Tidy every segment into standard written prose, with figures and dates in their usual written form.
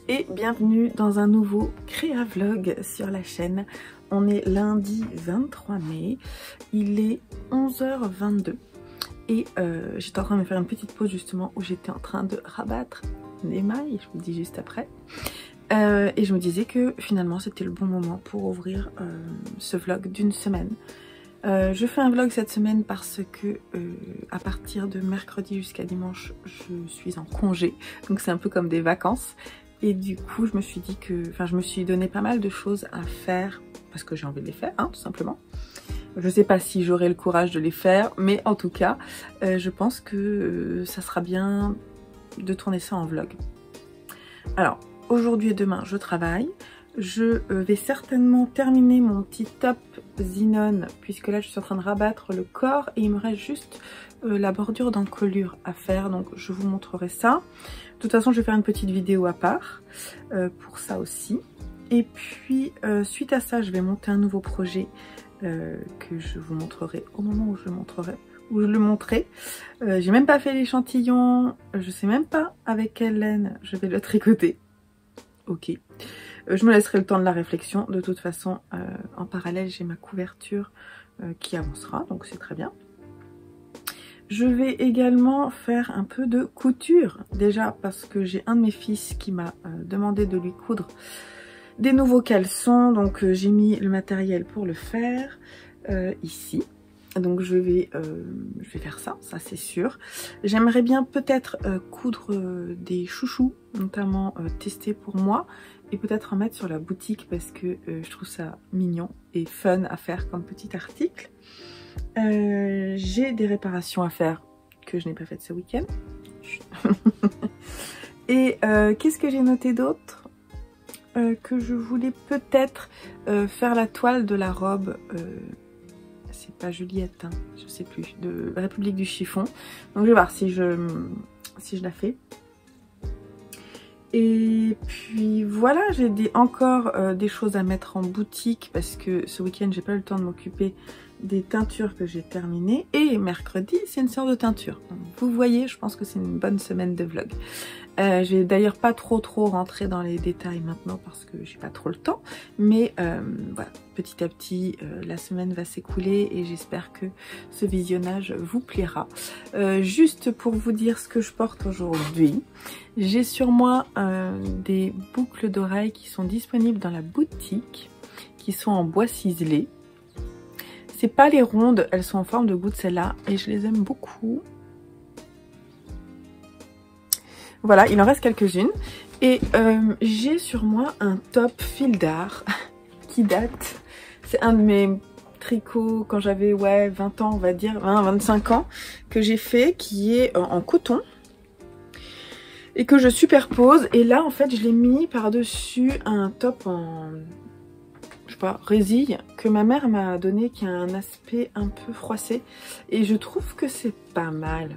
et bienvenue dans un nouveau Créa Vlog sur la chaîne. On est lundi 23 mai, il est 11h22 et j'étais en train de me faire une petite pause justement où j'étais en train de rabattre des mailles, je vous le dis juste après. Et je me disais que finalement c'était le bon moment pour ouvrir ce vlog d'une semaine. Je fais un vlog cette semaine parce que à partir de mercredi jusqu'à dimanche je suis en congé, donc c'est un peu comme des vacances. Et du coup je me suis dit que, je me suis donné pas mal de choses à faire parce que j'ai envie de les faire, hein, tout simplement. Je sais pas si j'aurai le courage de les faire, mais en tout cas je pense que ça sera bien de tourner ça en vlog. Alors aujourd'hui et demain je travaille. Je vais certainement terminer mon petit top Zinone puisque là je suis en train de rabattre le corps et il me reste juste la bordure d'encolure à faire, donc je vous montrerai ça. De toute façon je vais faire une petite vidéo à part pour ça aussi. Et puis suite à ça je vais monter un nouveau projet que je vous montrerai au moment où je le montrerai. J'ai même pas fait l'échantillon, je sais même pas avec quelle laine je vais le tricoter. Ok. Je me laisserai le temps de la réflexion. De toute façon, en parallèle, j'ai ma couverture qui avancera, donc c'est très bien. Je vais également faire un peu de couture. Déjà parce que j'ai un de mes fils qui m'a demandé de lui coudre des nouveaux caleçons. Donc j'ai mis le matériel pour le faire ici. Donc je vais faire ça c'est sûr. J'aimerais bien peut-être coudre des chouchous, notamment tester pour moi. Et peut-être en mettre sur la boutique parce que je trouve ça mignon et fun à faire comme petit article. J'ai des réparations à faire que je n'ai pas faites ce week-end. Et qu'est-ce que j'ai noté d'autre? Que je voulais peut-être faire la toile de la robe, c'est pas Juliette, hein, je sais plus, de République du chiffon. Donc je vais voir si je la fais. Et puis voilà, j'ai encore des choses à mettre en boutique parce que ce week-end j'ai pas eu le temps de m'occuper des teintures que j'ai terminées. Et mercredi c'est une séance de teinture. Donc, vous voyez, je pense que c'est une bonne semaine de vlog. Je vais d'ailleurs pas trop rentrer dans les détails maintenant parce que j'ai pas trop le temps. Mais voilà, petit à petit la semaine va s'écouler et j'espère que ce visionnage vous plaira. Juste pour vous dire ce que je porte aujourd'hui. J'ai sur moi des boucles d'oreilles qui sont disponibles dans la boutique, qui sont en bois ciselé. C'est pas les rondes, elles sont en forme de goutte celles-là et je les aime beaucoup. Voilà, il en reste quelques-unes. Et j'ai sur moi un top fil d'art qui date. C'est un de mes tricots quand j'avais 20 ans, on va dire, 20-25 ans, que j'ai fait, qui est en coton. Et que je superpose. Et là, en fait, je l'ai mis par-dessus un top en, je sais pas, résille, que ma mère m'a donné, qui a un aspect un peu froissé. Et je trouve que c'est pas mal.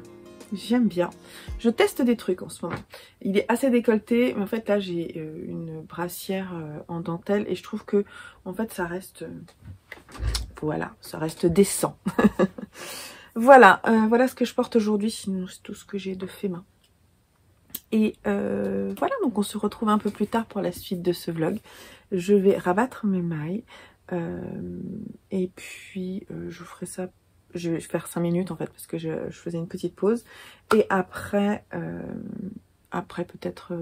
J'aime bien. Je teste des trucs en ce moment. Il est assez décolleté, mais en fait, là, j'ai une brassière en dentelle. Et je trouve que, en fait, ça reste... voilà, ça reste décent. Voilà, voilà ce que je porte aujourd'hui. Sinon, c'est tout ce que j'ai de fait main. Et voilà, donc on se retrouve un peu plus tard pour la suite de ce vlog. Je vais rabattre mes mailles et puis je ferai ça, je vais faire 5 minutes en fait parce que je faisais une petite pause. Et après, peut-être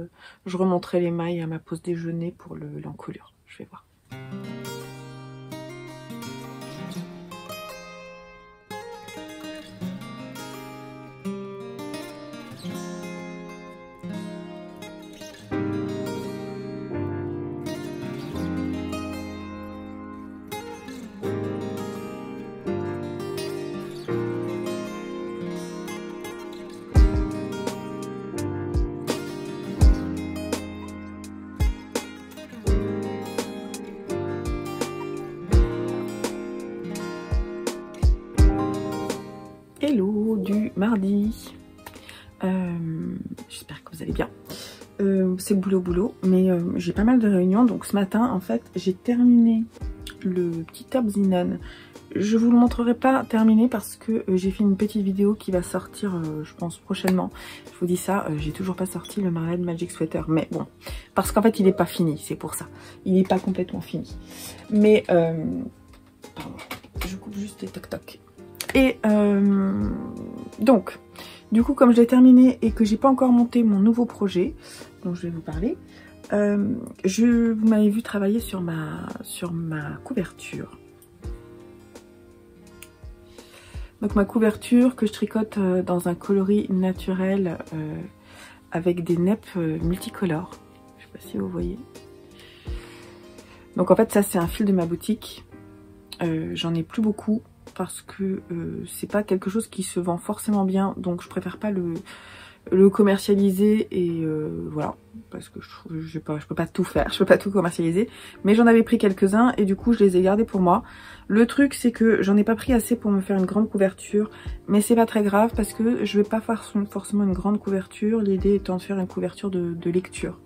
je remonterai les mailles à ma pause déjeuner pour l'encolure. Je vais voir. Hello du mardi, j'espère que vous allez bien. C'est boulot, mais j'ai pas mal de réunions, donc ce matin en fait j'ai terminé le petit Tabzinon. Je vous le montrerai pas terminé parce que j'ai fait une petite vidéo qui va sortir, je pense, prochainement. Je vous dis ça, j'ai toujours pas sorti le Marlène Magic Sweater. Mais bon, parce qu'en fait, il est pas fini, c'est pour ça. Il est pas complètement fini. Mais, pardon, je coupe juste les toc-toc. Et donc, du coup, comme je l'ai terminé et que j'ai pas encore monté mon nouveau projet, dont je vais vous parler, vous m'avez vu travailler sur ma couverture. Donc ma couverture que je tricote dans un coloris naturel avec des neppes multicolores. Je sais pas si vous voyez. Donc en fait ça c'est un fil de ma boutique. J'en ai plus beaucoup parce que c'est pas quelque chose qui se vend forcément bien. Donc je préfère pas le commercialiser et voilà, parce que je peux pas tout faire, je peux pas tout commercialiser, mais j'en avais pris quelques-uns et du coup je les ai gardés pour moi. Le truc c'est que j'en ai pas pris assez pour me faire une grande couverture, mais c'est pas très grave parce que je vais pas faire forcément une grande couverture, l'idée étant de faire une couverture de lecture.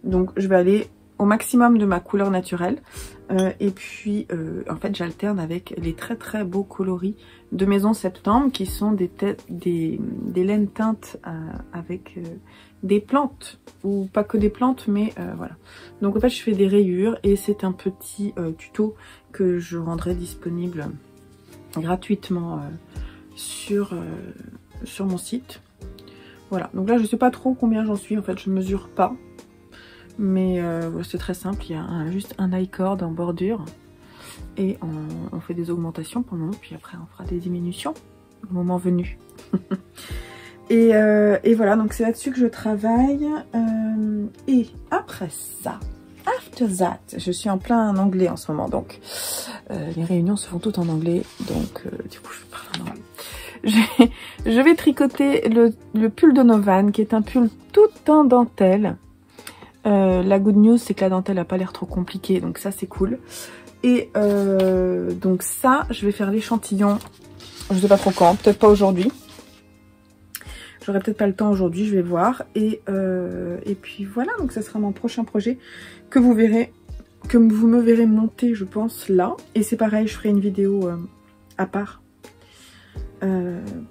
Donc je vais aller au maximum de ma couleur naturelle et puis en fait j'alterne avec les très très beaux coloris de Maison Septembre qui sont des laines teintes avec des plantes ou pas que des plantes mais voilà. Donc en fait je fais des rayures et c'est un petit tuto que je rendrai disponible gratuitement sur mon site. Voilà, donc là je sais pas trop combien j'en suis, en fait je mesure pas. Mais c'est très simple, il y a juste un I-cord en bordure et on fait des augmentations pour le moment, puis après on fera des diminutions au moment venu. et voilà, donc c'est là-dessus que je travaille. Et après ça, after that, je suis en plein anglais en ce moment, donc les réunions se font toutes en anglais, donc du coup je parle en anglais. Je vais tricoter le pull de Novan, qui est un pull tout en dentelle. La good news c'est que la dentelle a pas l'air trop compliquée, donc ça c'est cool. Et donc ça je vais faire l'échantillon, je sais pas trop quand, peut-être pas aujourd'hui, j'aurai peut-être pas le temps aujourd'hui, je vais voir. Et puis voilà, donc ça sera mon prochain projet que vous verrez, que vous me verrez monter je pense là. Et c'est pareil, je ferai une vidéo à part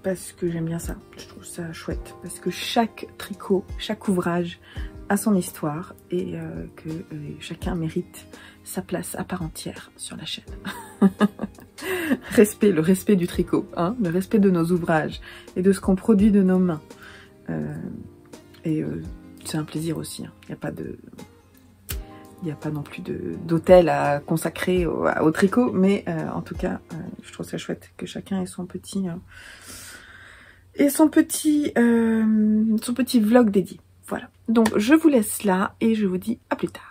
parce que j'aime bien ça, je trouve ça chouette, parce que chaque tricot, chaque ouvrage à son histoire et que chacun mérite sa place à part entière sur la chaîne. Le respect du tricot, hein, le respect de nos ouvrages et de ce qu'on produit de nos mains. C'est un plaisir aussi, hein. Il n'y a pas non plus d'hôtel à consacrer au tricot, mais en tout cas, je trouve ça chouette que chacun ait son petit vlog dédié. Voilà, donc je vous laisse là et je vous dis à plus tard.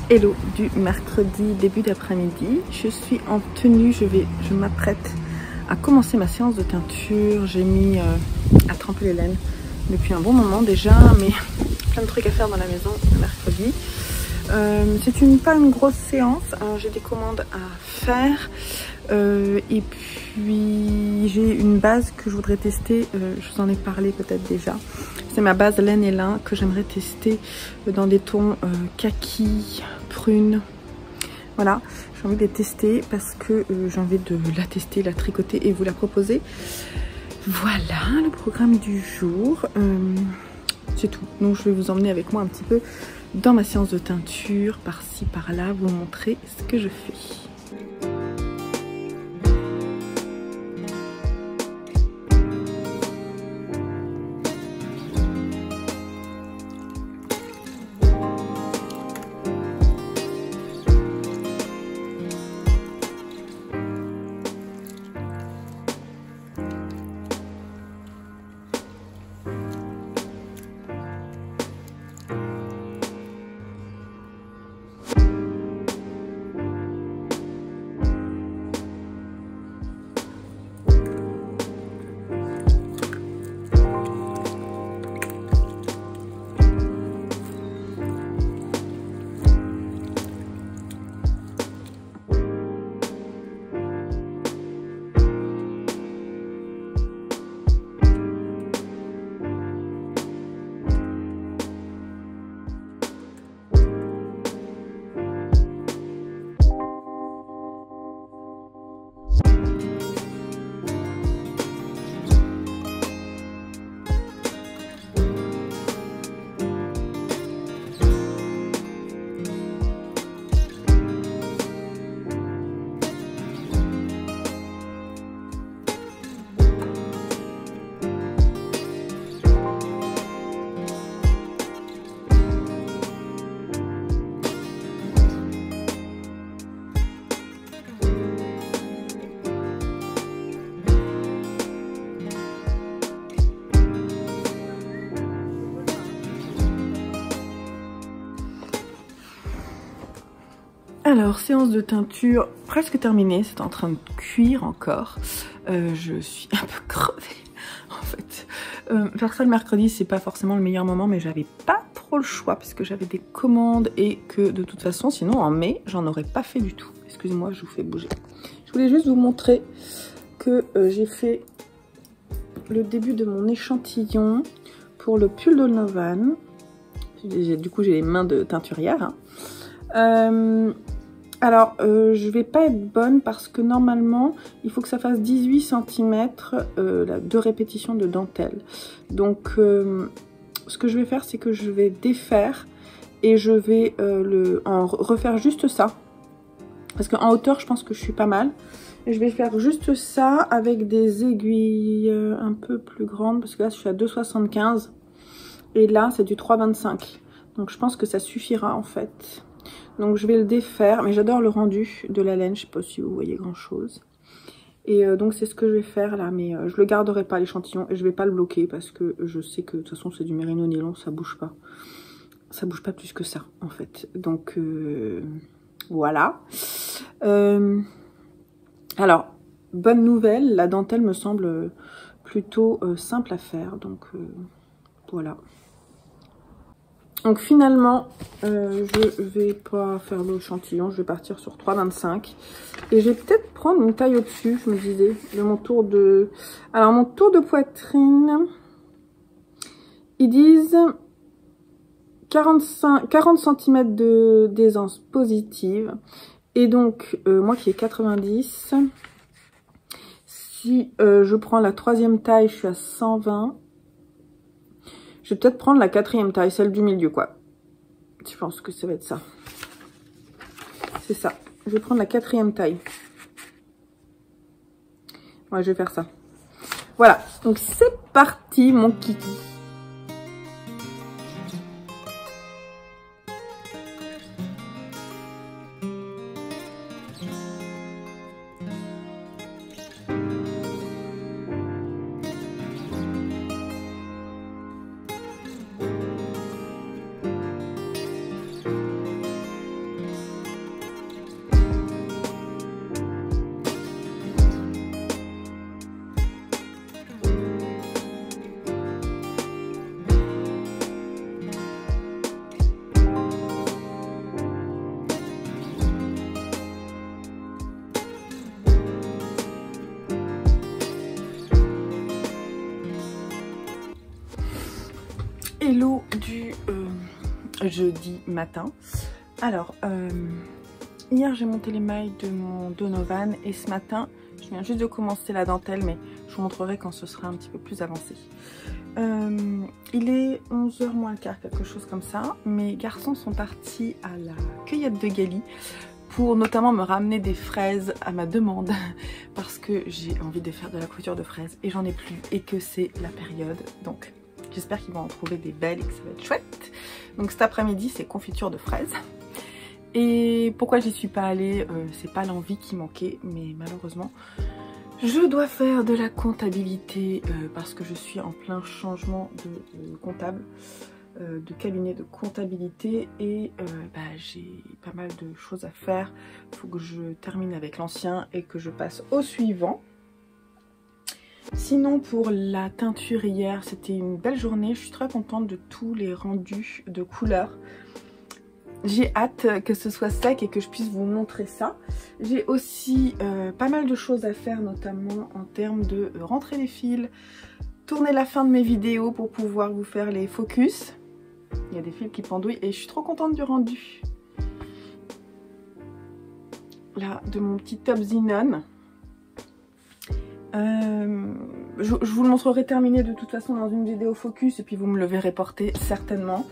Hello du mercredi début d'après-midi, je suis en tenue, je m'apprête à commencer ma séance de teinture. J'ai mis à tremper les laines depuis un bon moment déjà, mais plein de trucs à faire dans la maison le mercredi. C'est pas une grosse séance, j'ai des commandes à faire et puis j'ai une base que je voudrais tester, je vous en ai parlé peut-être déjà. C'est ma base laine et lin que j'aimerais tester dans des tons kaki, prune. Voilà, j'ai envie de les tester parce que j'ai envie de la tester, la tricoter et vous la proposer. Voilà le programme du jour. C'est tout. Donc je vais vous emmener avec moi un petit peu dans ma séance de teinture, par-ci par-là, vous montrer ce que je fais. Alors, séance de teinture presque terminée, c'est en train de cuire encore. Je suis un peu crevée en fait. Faire ça le mercredi, c'est pas forcément le meilleur moment, mais j'avais pas trop le choix parce que j'avais des commandes et que de toute façon, sinon en mai, j'en aurais pas fait du tout. Excusez-moi, je vous fais bouger. Je voulais juste vous montrer que j'ai fait le début de mon échantillon pour le pull Donovan. Du coup, j'ai les mains de teinturière. Hein. Alors, je vais pas être bonne parce que normalement, il faut que ça fasse 18 cm de répétition de dentelle. Donc, ce que je vais faire, c'est que je vais défaire et je vais en refaire juste ça. Parce qu'en hauteur, je pense que je suis pas mal. Et je vais faire juste ça avec des aiguilles un peu plus grandes. Parce que là, je suis à 2,75. Et là, c'est du 3,25. Donc, je pense que ça suffira en fait. Donc je vais le défaire, mais j'adore le rendu de la laine, je sais pas si vous voyez grand chose. Et donc c'est ce que je vais faire là, mais je le garderai pas l'échantillon et je vais pas le bloquer parce que je sais que de toute façon c'est du mérino nylon, ça bouge pas. Ça bouge pas plus que ça en fait. Donc voilà. Alors, bonne nouvelle, la dentelle me semble plutôt simple à faire, donc voilà. Donc finalement, je vais pas faire l'échantillon, je vais partir sur 3,25. Et je vais peut-être prendre une taille au-dessus, je me disais, de mon tour de... Alors mon tour de poitrine, ils disent 40 cm d'aisance positive. Et donc, moi qui ai 90, si je prends la 3e taille, je suis à 120. Je vais peut-être prendre la 4e taille, celle du milieu, quoi. Je pense que ça va être ça. C'est ça. Je vais prendre la 4e taille. Ouais, je vais faire ça. Voilà. Donc, c'est parti, mon kiki. Hello du jeudi matin. Alors, hier j'ai monté les mailles de mon Donovan et ce matin, je viens juste de commencer la dentelle, mais je vous montrerai quand ce sera un petit peu plus avancé. Il est 11h moins le quart, quelque chose comme ça. Mes garçons sont partis à la cueillette de Gali pour notamment me ramener des fraises à ma demande parce que j'ai envie de faire de la couture de fraises et j'en ai plus et que c'est la période, donc... J'espère qu'ils vont en trouver des belles et que ça va être chouette. Donc cet après-midi, c'est confiture de fraises. Et pourquoi j'y suis pas allée, c'est pas l'envie qui manquait, mais malheureusement, je dois faire de la comptabilité parce que je suis en plein changement de comptable, de cabinet de comptabilité et j'ai pas mal de choses à faire. Il faut que je termine avec l'ancien et que je passe au suivant. Sinon pour la teinture hier, c'était une belle journée. Je suis très contente de tous les rendus de couleurs. J'ai hâte que ce soit sec et que je puisse vous montrer ça. J'ai aussi pas mal de choses à faire, notamment en termes de rentrer les fils, tourner la fin de mes vidéos pour pouvoir vous faire les focus. Il y a des fils qui pendouillent et je suis trop contente du rendu. Là, de mon petit top Zinon. Je vous le montrerai terminé de toute façon dans une vidéo focus et puis vous me le verrez porter certainement.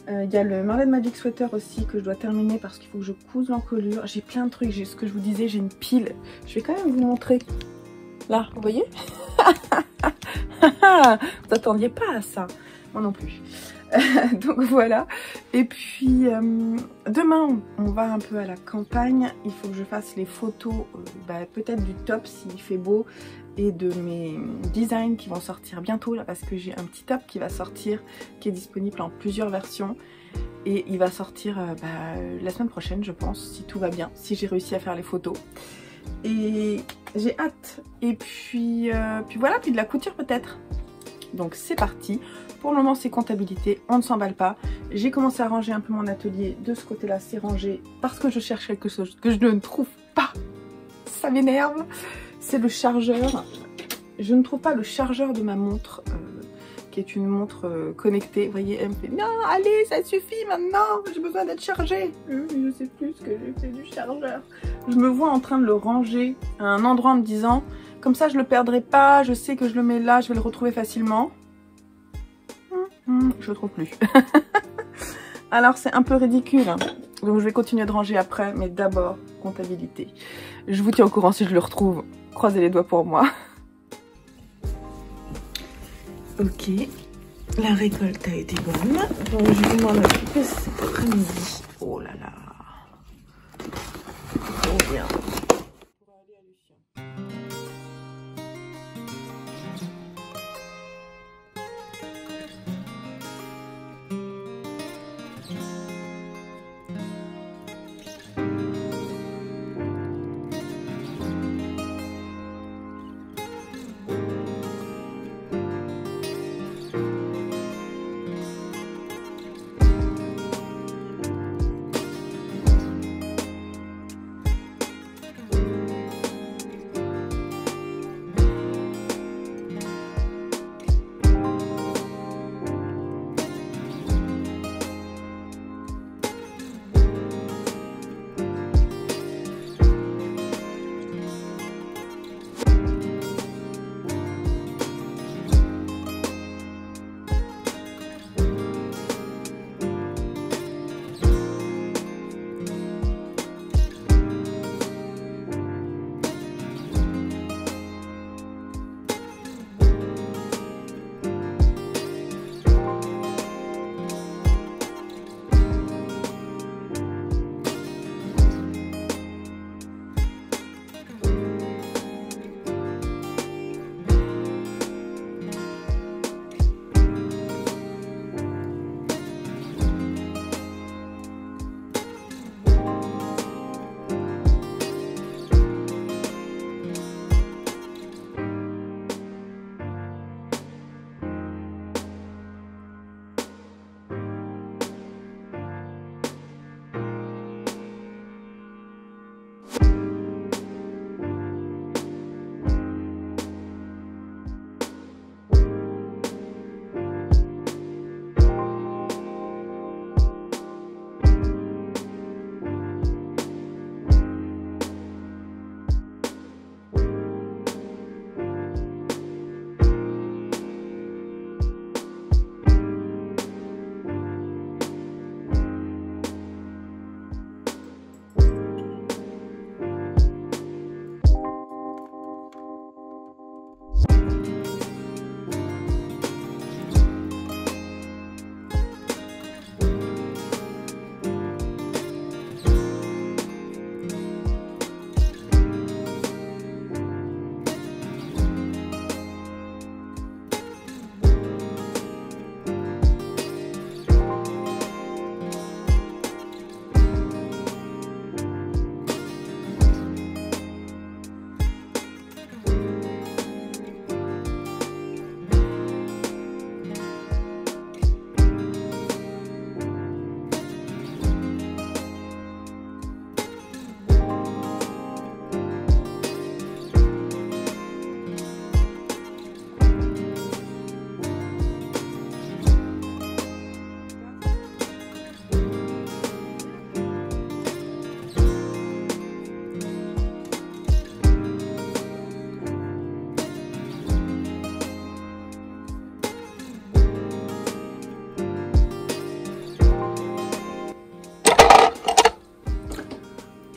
Il y a le Marlène Magic Sweater aussi que je dois terminer parce qu'il faut que je couse l'encolure. J'ai plein de trucs, ce que je vous disais, j'ai une pile. Je vais quand même vous montrer Là, vous voyez? Vous attendiez pas à ça. Moi non plus. Donc voilà. Et puis demain on va un peu à la campagne. Il faut que je fasse les photos peut-être du top s'il fait beau et de mes designs qui vont sortir bientôt là, parce que j'ai un petit top qui va sortir, qui est disponible en plusieurs versions et il va sortir la semaine prochaine je pense, si tout va bien, si j'ai réussi à faire les photos. Et j'ai hâte. Et puis voilà, puis de la couture peut-être. Donc c'est parti. Pour le moment c'est comptabilité, on ne s'emballe pas. J'ai commencé à ranger un peu mon atelier. De ce côté-là c'est rangé parce que je cherche quelque chose que je ne trouve pas. Ça m'énerve. C'est le chargeur. Je ne trouve pas le chargeur de ma montre, qui est une montre connectée. Vous voyez, elle me fait non, allez, ça suffit maintenant, j'ai besoin d'être chargée. Je sais plus ce que j'ai fait du chargeur. Je me vois en train de le ranger à un endroit en me disant, comme ça je le perdrai pas, je sais que je le mets là, je vais le retrouver facilement. Je le trouve plus. Alors c'est un peu ridicule, hein. Donc je vais continuer de ranger après, mais d'abord comptabilité. Je vous tiens au courant si je le retrouve. Croisez les doigts pour moi. Ok, la récolte a été bonne, donc je vais m'en occuper cet après-midi. Oh là là, trop bien.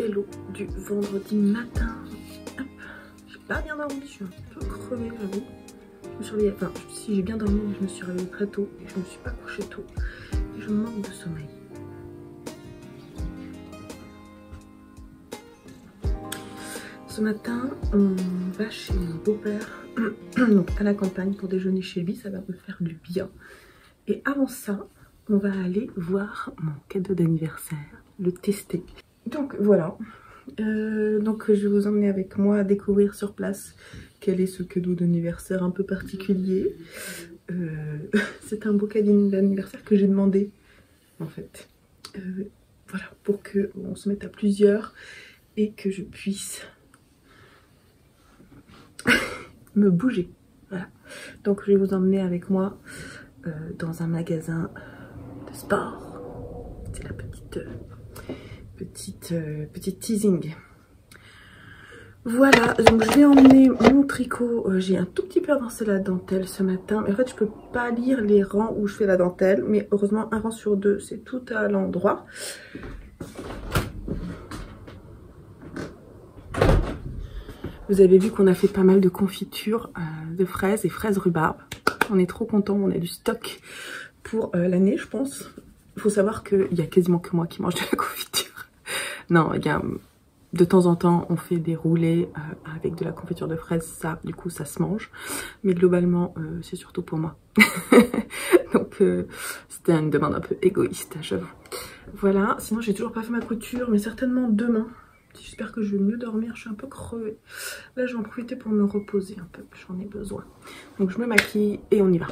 hello du vendredi matin. Hop, j'ai pas bien dormi, je suis un peu crevée j'avoue. Je me suis réveillée, enfin si j'ai bien dormi, mais je me suis réveillée très tôt et je me suis pas couchée tôt. Et je manque de sommeil. Ce matin, on va chez mon beau-père, donc à la campagne pour déjeuner chez lui, ça va me faire du bien. Et avant ça, on va aller voir mon cadeau d'anniversaire, le tester. Donc voilà, donc je vais vous emmener avec moi à découvrir sur place quel est ce cadeau d'anniversaire un peu particulier. C'est un beau cadeau d'anniversaire que j'ai demandé en fait. Voilà, pour qu'on se mette à plusieurs et que je puisse me bouger. Voilà, donc je vais vous emmener avec moi dans un magasin de sport. C'est la petite teasing. Voilà, donc je vais emmener mon tricot. J'ai un tout petit peu avancé la dentelle ce matin, mais en fait je peux pas lire les rangs où je fais la dentelle, mais heureusement un rang sur deux, c'est tout à l'endroit. Vous avez vu qu'on a fait pas mal de confitures de fraises et fraises rhubarbe. On est trop contents, on a du stock pour l'année je pense. Il faut savoir qu'il y a quasiment que moi qui mange de la confiture. Non, il y a... De temps en temps, on fait des roulés avec de la confiture de fraises, ça, du coup, ça se mange. Mais globalement, c'est surtout pour moi. Donc, c'était une demande un peu égoïste, j'avoue. Voilà, sinon j'ai toujours pas fait ma couture, mais certainement demain. J'espère que je vais mieux dormir, je suis un peu crevée. Là, je vais en profiter pour me reposer un peu, j'en ai besoin. Donc, je me maquille et on y va.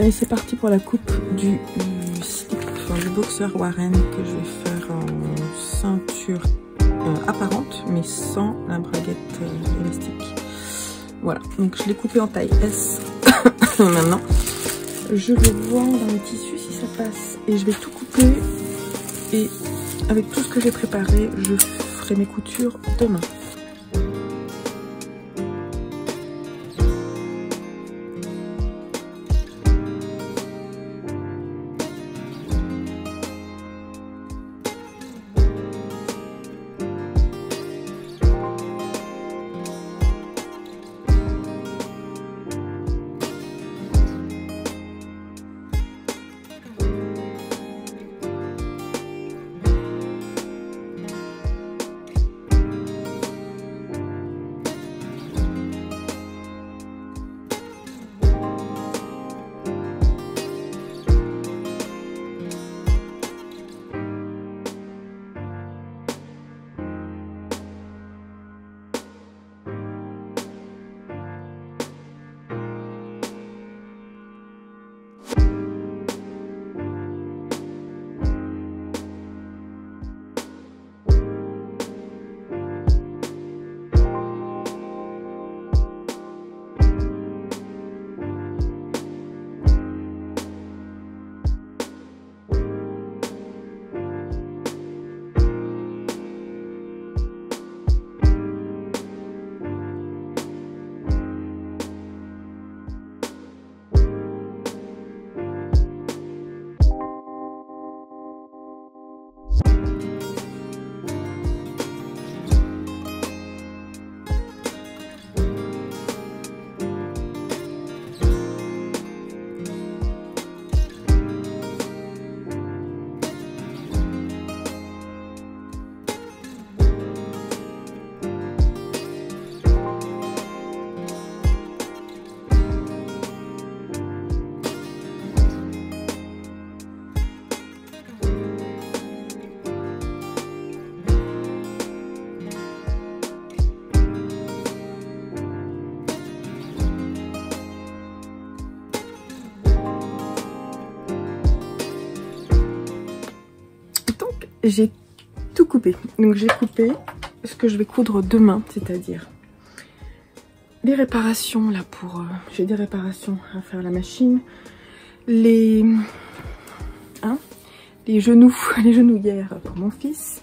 Allez, c'est parti pour la coupe du slip, enfin du boxer Warren que je vais faire en ceinture apparente, mais sans la braguette élastique. Voilà, donc je l'ai coupé en taille S. Maintenant, je vais voir dans le tissu si ça passe. Et je vais tout couper. Et avec tout ce que j'ai préparé, je ferai mes coutures demain. J'ai tout coupé, donc j'ai coupé ce que je vais coudre demain, c'est-à-dire les réparations là pour... j'ai des réparations à faire à la machine, les genouillères pour mon fils,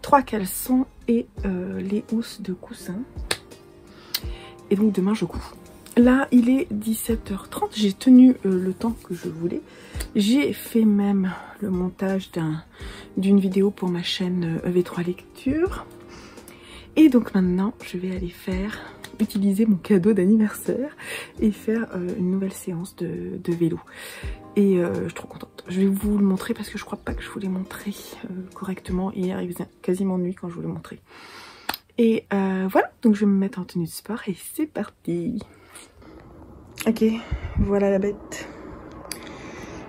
3 caleçons et les housses de coussin. Et donc demain je couds. Là il est 17h30, j'ai tenu le temps que je voulais. J'ai fait même le montage d'une vidéo pour ma chaîne EV3 Lecture. Et donc maintenant je vais aller utiliser mon cadeau d'anniversaire et faire une nouvelle séance de vélo. Et je suis trop contente. Je vais vous le montrer parce que je crois pas que je vous l'ai montré correctement. Hier il faisait quasiment nuit quand je vous l'ai montré. Et voilà, donc je vais me mettre en tenue de sport et c'est parti. Ok, voilà la bête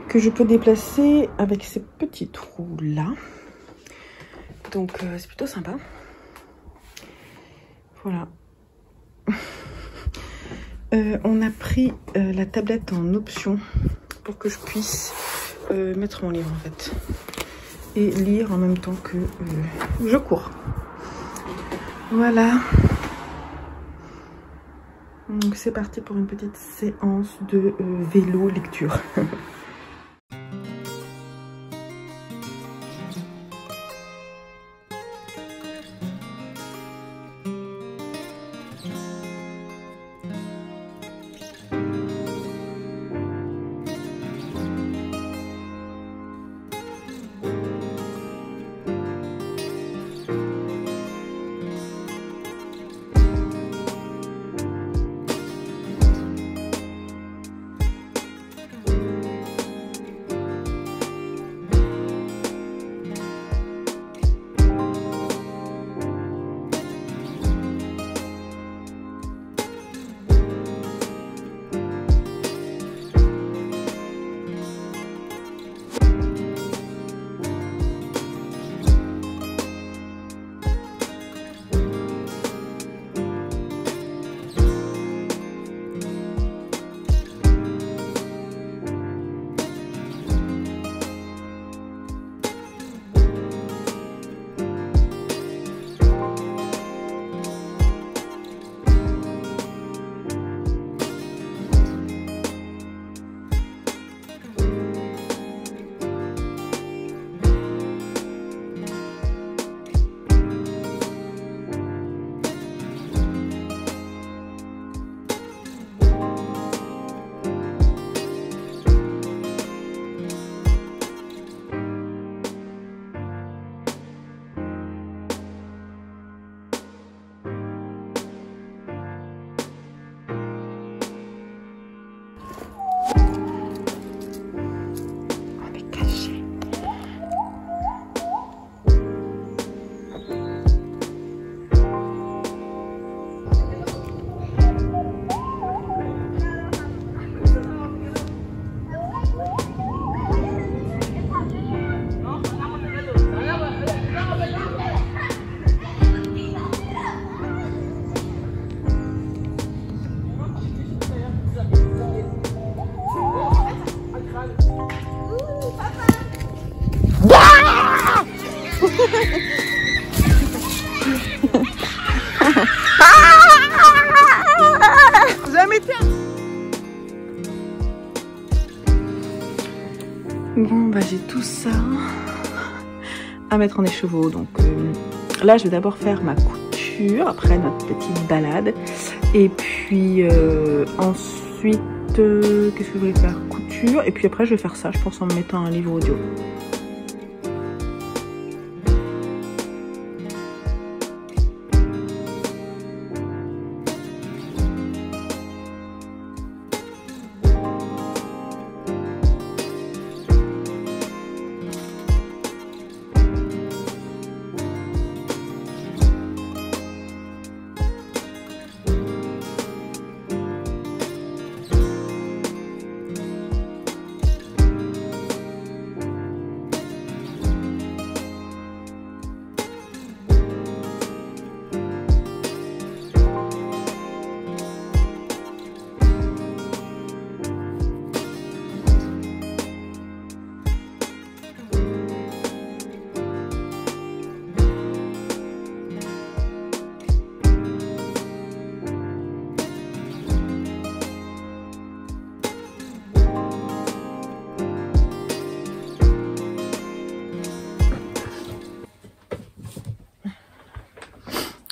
que je peux déplacer avec ces petits trous là. Donc c'est plutôt sympa. Voilà. On a pris la tablette en option pour que je puisse mettre mon livre en fait. Et lire en même temps que je cours. Voilà. Donc c'est parti pour une petite séance de vélo lecture. Bon bah j'ai tout ça à mettre en écheveau, donc là je vais d'abord faire ma couture après notre petite balade, et puis ensuite qu'est-ce que je voulais faire, couture, et puis après je vais faire ça je pense en me mettant un livre audio.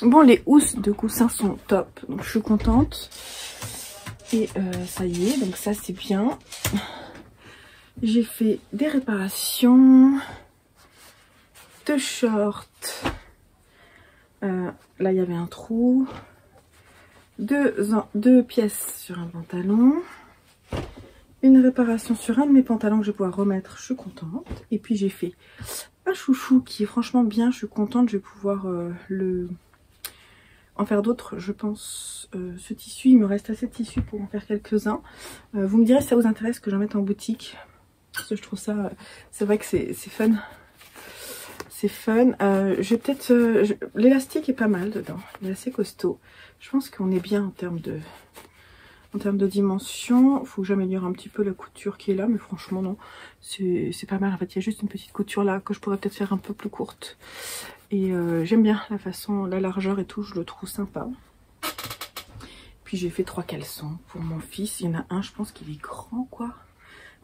Bon, les housses de coussins sont top, donc je suis contente. Et ça y est, donc ça c'est bien. J'ai fait des réparations de shorts. Là il y avait un trou. Deux pièces sur un pantalon. Une réparation sur un de mes pantalons que je vais pouvoir remettre, je suis contente. Et puis j'ai fait un chouchou qui est franchement bien, je suis contente, je vais pouvoir en faire d'autres, je pense. Ce tissu, il me reste assez de tissu pour en faire quelques-uns. Vous me direz si ça vous intéresse que j'en mette en boutique. Parce que je trouve ça, c'est vrai que c'est fun. C'est fun. Je vais peut-être... l'élastique est pas mal dedans. Il est assez costaud. Je pense qu'on est bien en termes de dimension. Il faut que j'améliore un petit peu la couture qui est là. Mais franchement, non. C'est pas mal. En fait, il y a juste une petite couture là que je pourrais peut-être faire un peu plus courte. Et j'aime bien la façon, la largeur et tout. Je le trouve sympa. Puis j'ai fait 3 caleçons pour mon fils. Il y en a un, je pense qu'il est grand, quoi.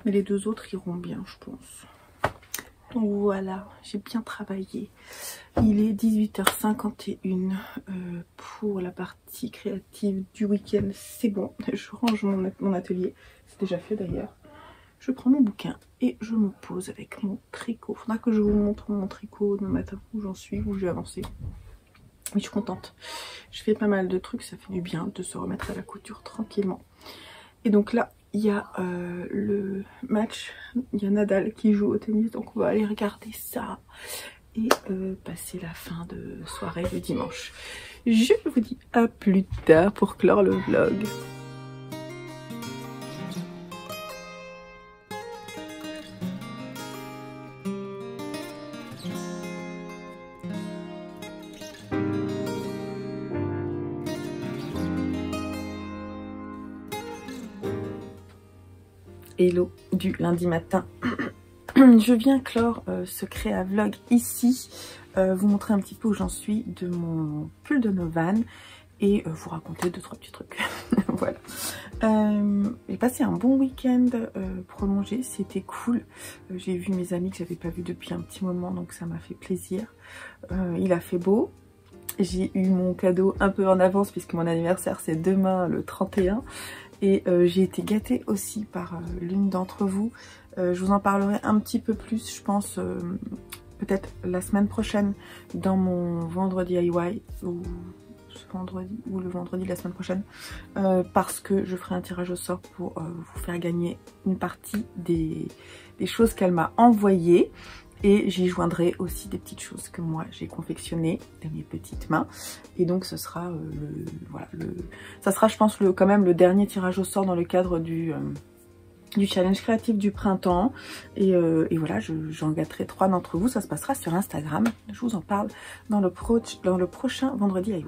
Mais les deux autres iront bien, je pense. Donc voilà, j'ai bien travaillé. Il est 18h51 pour la partie créative du week-end. C'est bon, je range mon atelier. C'est déjà fait d'ailleurs. Je prends mon bouquin et je me pose avec mon tricot. Faudra que je vous montre mon tricot demain matin, où j'en suis, où j'ai avancé. Mais je suis contente. Je fais pas mal de trucs, ça fait du bien de se remettre à la couture tranquillement. Et donc là, il y a le match, il y a Nadal qui joue au tennis, donc on va aller regarder ça et passer la fin de soirée le dimanche. Je vous dis à plus tard pour clore le vlog. Hello du lundi matin. Je viens clore ce créa vlog ici, vous montrer un petit peu où j'en suis de mon pull de Novan et vous raconter 2-3 petits trucs. Voilà. J'ai passé un bon week-end prolongé, c'était cool. J'ai vu mes amis que j'avais pas vu depuis un petit moment, donc ça m'a fait plaisir. Il a fait beau. J'ai eu mon cadeau un peu en avance puisque mon anniversaire c'est demain le 31. Et j'ai été gâtée aussi par l'une d'entre vous. Je vous en parlerai un petit peu plus, je pense, peut-être la semaine prochaine dans mon vendredi DIY ou ce vendredi ou le vendredi de la semaine prochaine, parce que je ferai un tirage au sort pour vous faire gagner une partie des choses qu'elle m'a envoyées. Et j'y joindrai aussi des petites choses que moi j'ai confectionnées de mes petites mains. Et donc ce sera ça sera je pense quand même le dernier tirage au sort dans le cadre du challenge créatif du printemps. Et voilà, j'en gâterai 3 d'entre vous. Ça se passera sur Instagram. Je vous en parle dans le prochain vendredi DIY.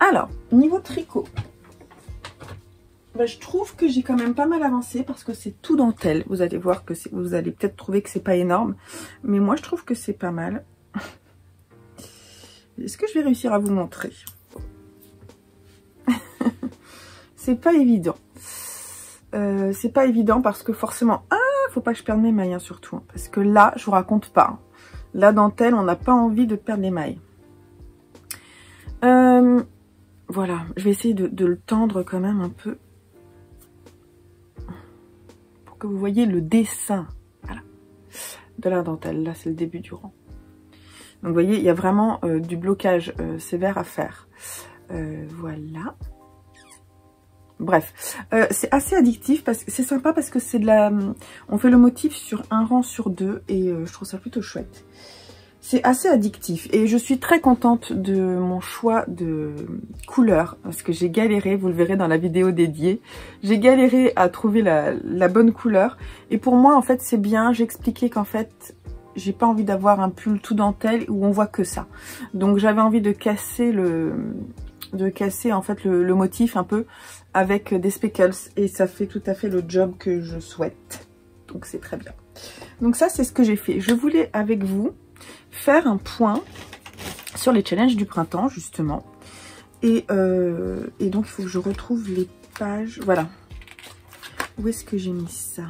Alors, niveau tricot. Bah, je trouve que j'ai quand même pas mal avancé parce que c'est tout dentelle. Vous allez voir que vous allez peut-être trouver que c'est pas énorme, mais moi je trouve que c'est pas mal. Est-ce que je vais réussir à vous montrer? C'est pas évident. C'est pas évident parce que forcément, faut pas que je perde mes mailles, hein, surtout. Hein, parce que là, je vous raconte pas. Hein. La dentelle, on n'a pas envie de perdre les mailles. Voilà, je vais essayer de le tendre quand même un peu. Pour que vous voyez le dessin, voilà, de la dentelle. Là, c'est le début du rang. Donc, vous voyez, il y a vraiment du blocage sévère à faire. Voilà. Bref, c'est assez addictif, parce que c'est sympa parce que c'est de la... On fait le motif sur un rang sur deux et je trouve ça plutôt chouette. C'est assez addictif et je suis très contente de mon choix de couleur parce que j'ai galéré, vous le verrez dans la vidéo dédiée, j'ai galéré à trouver la bonne couleur et pour moi en fait c'est bien, j'expliquais qu'en fait j'ai pas envie d'avoir un pull tout dentelle où on voit que ça. Donc j'avais envie de casser en fait le motif un peu avec des speckles et ça fait tout à fait le job que je souhaite. Donc c'est très bien. Donc ça c'est ce que j'ai fait. Je voulais avec vous faire un point sur les challenges du printemps justement. Et donc il faut que je retrouve les pages. Voilà. Où est-ce que j'ai mis ça?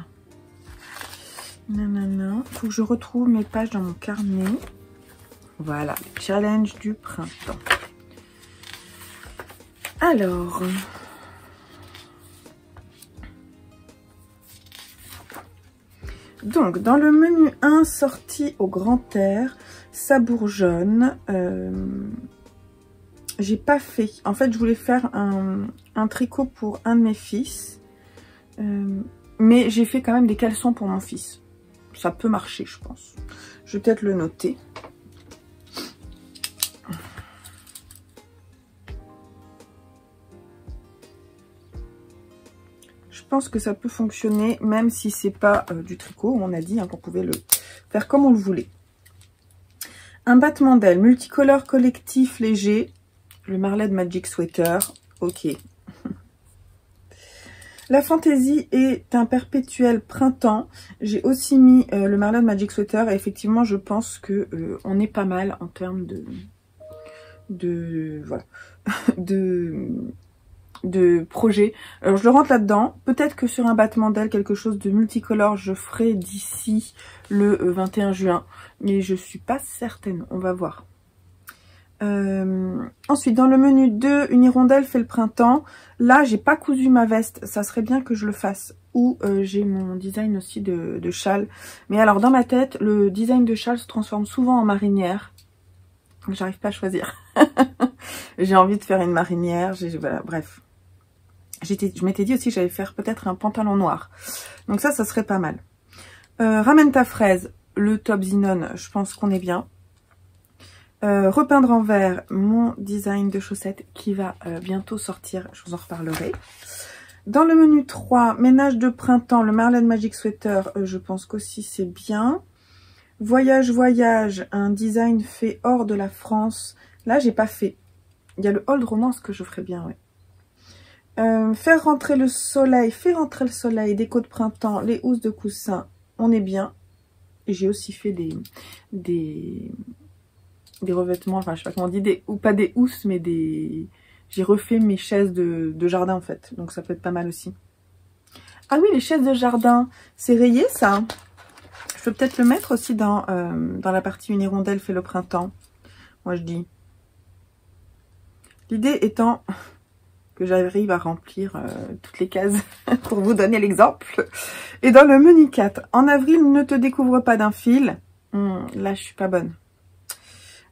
Nanana. Il faut que je retrouve mes pages dans mon carnet. Voilà, challenge du printemps. Alors, donc dans le menu 1, sortie au grand air, ça bourgeonne. J'ai pas fait. En fait, je voulais faire un tricot pour un de mes fils. Mais j'ai fait quand même des caleçons pour mon fils. Ça peut marcher, je pense. Je vais peut-être le noter. Je pense que ça peut fonctionner, même si c'est pas du tricot. On a dit hein, qu'on pouvait le faire comme on le voulait. Un battement d'aile multicolore collectif léger. Le Marled Magic Sweater. Ok. La fantaisie est un perpétuel printemps. J'ai aussi mis le Marled Magic Sweater. Et effectivement, je pense que on est pas mal en termes voilà, de projet. Alors je le rentre là-dedans. Peut-être que sur un battement d'aile, quelque chose de multicolore, je ferai d'ici le 21 juin. Mais je suis pas certaine. On va voir. Ensuite, dans le menu 2, une hirondelle fait le printemps. Là, j'ai pas cousu ma veste. Ça serait bien que je le fasse. Ou j'ai mon design aussi de châle. Mais alors, dans ma tête, le design de châle se transforme souvent en marinière. J'arrive pas à choisir. J'ai envie de faire une marinière. Voilà, bref. Je m'étais dit aussi que j'allais faire peut-être un pantalon noir. Donc ça serait pas mal. Ramène ta fraise. Le top Zinon, je pense qu'on est bien. Repeindre en vert mon design de chaussettes qui va bientôt sortir, je vous en reparlerai. Dans le menu 3, ménage de printemps, le Marled Magic Sweater, je pense qu'aussi c'est bien. Voyage, voyage, un design fait hors de la France. Là, j'ai pas fait. Il y a le Old Romance que je ferais bien, ouais. Faire rentrer le soleil, déco de printemps, les housses de coussin, on est bien. Et j'ai aussi fait des revêtements, enfin je sais pas comment on dit, ou pas des housses, mais des... J'ai refait mes chaises de jardin en fait, donc ça peut être pas mal aussi. Ah oui, les chaises de jardin, c'est rayé ça. Je peux peut-être le mettre aussi dans la partie une hirondelle fait le printemps. Moi je dis. L'idée étant que j'arrive à remplir toutes les cases pour vous donner l'exemple. Et dans le menu 4, en avril, ne te découvre pas d'un fil. Là je suis pas bonne.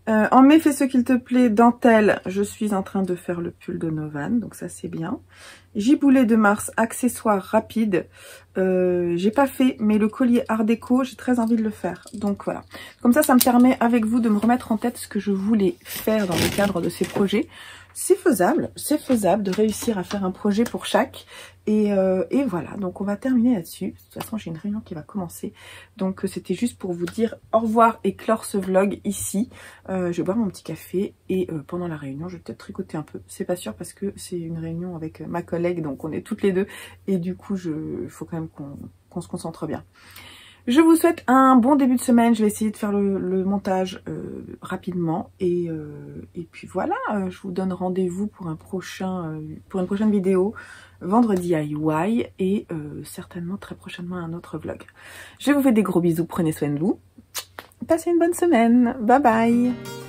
En mai, fais ce qu'il te plaît, dentelle, je suis en train de faire le pull de Novan, donc ça c'est bien. Giboulée de mars, accessoire rapide, j'ai pas fait, mais le collier art déco, j'ai très envie de le faire. Donc voilà, comme ça me permet avec vous de me remettre en tête ce que je voulais faire dans le cadre de ces projets. C'est faisable de réussir à faire un projet pour chaque. Et voilà, donc on va terminer là-dessus. De toute façon, j'ai une réunion qui va commencer. Donc c'était juste pour vous dire au revoir et clore ce vlog ici. Je vais boire mon petit café et pendant la réunion, je vais peut-être tricoter un peu. C'est pas sûr parce que c'est une réunion avec ma collègue, donc on est toutes les deux. Et du coup, il faut quand même qu'on se concentre bien. Je vous souhaite un bon début de semaine. Je vais essayer de faire le montage rapidement. Et puis voilà, je vous donne rendez-vous pour une prochaine vidéo vendredi DIY et certainement très prochainement un autre vlog. Je vous fais des gros bisous, prenez soin de vous. Passez une bonne semaine. Bye bye.